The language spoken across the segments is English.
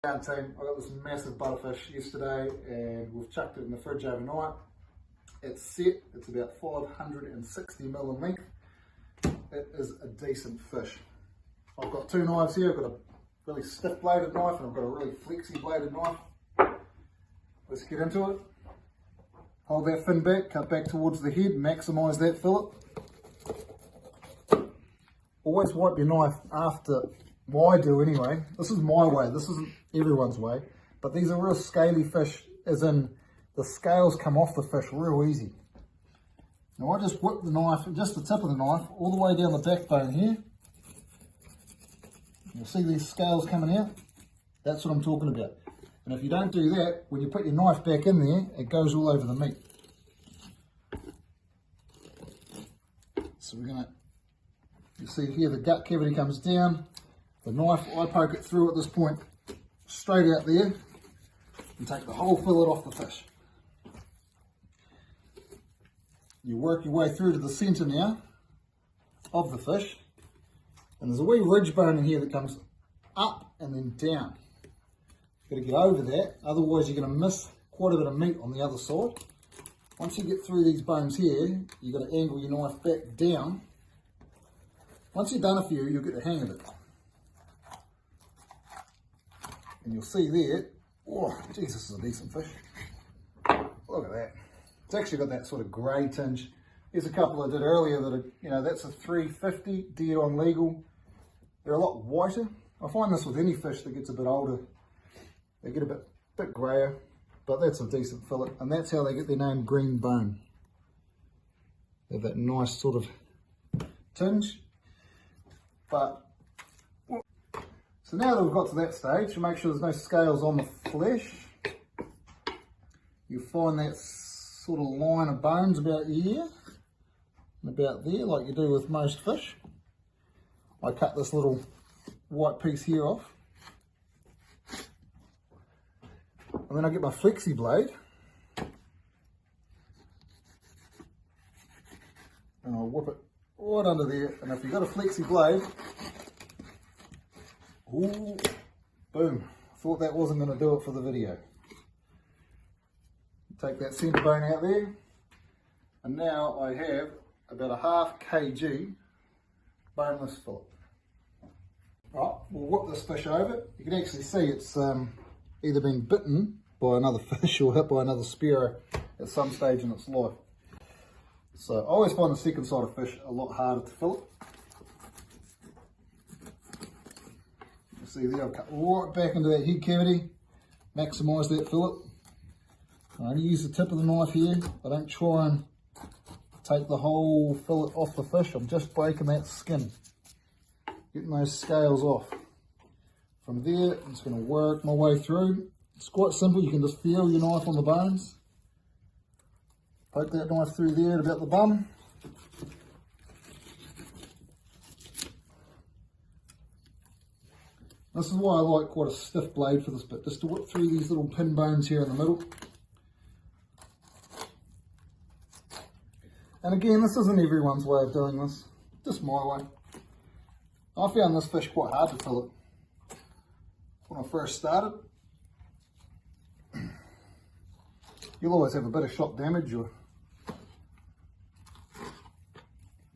Team, I got this massive butterfish yesterday and we've chucked it in the fridge overnight. It's set, it's about 560 mil in length. It is a decent fish. I've got two knives here. I've got a really stiff bladed knife and I've got a really flexy bladed knife. Let's get into it. Hold that fin back, cut back towards the head, maximise that fillet. Always wipe your knife after, well I do anyway. This is my way, this isn't everyone's way. But these are real scaly fish, as in the scales come off the fish real easy. Now I just whip the knife, just the tip of the knife, all the way down the backbone here. You'll see these scales coming out. That's what I'm talking about. And if you don't do that, when you put your knife back in there, it goes all over the meat. So we're gonna, you see here the gut cavity comes down. The knife, I poke it through at this point, straight out there, and take the whole fillet off the fish. You work your way through to the centre now of the fish, and there's a wee ridge bone in here that comes up and then down. You've got to get over that, otherwise you're going to miss quite a bit of meat on the other side. Once you get through these bones here, you've got to angle your knife back down. Once you've done a few, you'll get the hang of it. And you'll see there, oh, geez, this is a decent fish. Look at that. It's actually got that sort of grey tinge. There's a couple I did earlier that are, you know, that's a 350, dead on legal. They're a lot whiter. I find this with any fish that gets a bit older. They get a bit greyer, but that's a decent fillet. And that's how they get their name Greenbone. They have that nice sort of tinge. But, so now that we've got to that stage, to make sure there's no scales on the flesh, you'll find that sort of line of bones about here and about there, like you do with most fish. I cut this little white piece here off. And then I get my flexi blade and I'll whip it right under there. And if you've got a flexi blade, ooh, boom, thought that wasn't going to do it for the video. Take that centre bone out there, and now I have about a half kg boneless fillet. Right, we'll whip this fish over. You can actually see it's either been bitten by another fish or hit by another spearo at some stage in its life. So I always find the second side of fish a lot harder to fillet. You see there, I've cut right back into that head cavity, maximise that fillet. I only use the tip of the knife here. I don't try and take the whole fillet off the fish. I'm just breaking that skin, getting those scales off. From there, I'm just going to work my way through. It's quite simple. You can just feel your knife on the bones. Poke that knife through there at about the bum. This is why I like quite a stiff blade for this bit, just to whip through these little pin bones here in the middle. And again, this isn't everyone's way of doing this, just my way. I found this fish quite hard to fillet when I first started. You'll always have a bit of shot damage, and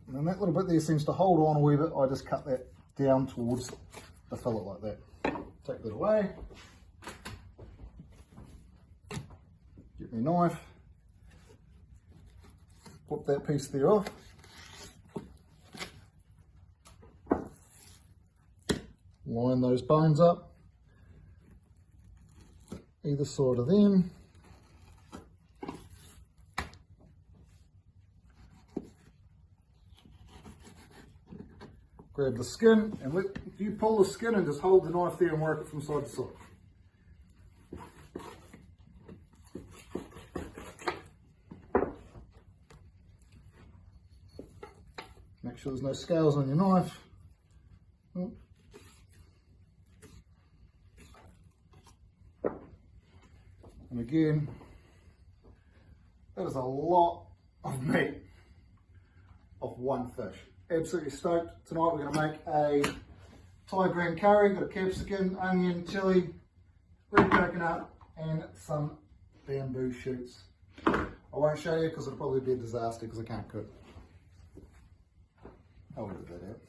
then that little bit there seems to hold on a wee bit. I just cut that down towards the fillet like that. Take that away. Get my knife. Whip that piece there off. Line those bones up, either side of them. Grab the skin, and if you pull the skin and just hold the knife there and work it from side to side. Make sure there's no scales on your knife. And again, that is a lot of meat of one fish. Absolutely stoked. Tonight we're going to make a Thai green curry. Got a capsicum, onion, chilli, free coconut, and some bamboo shoots. I won't show you because it'll probably be a disaster because I can't cook. I'll leave that out.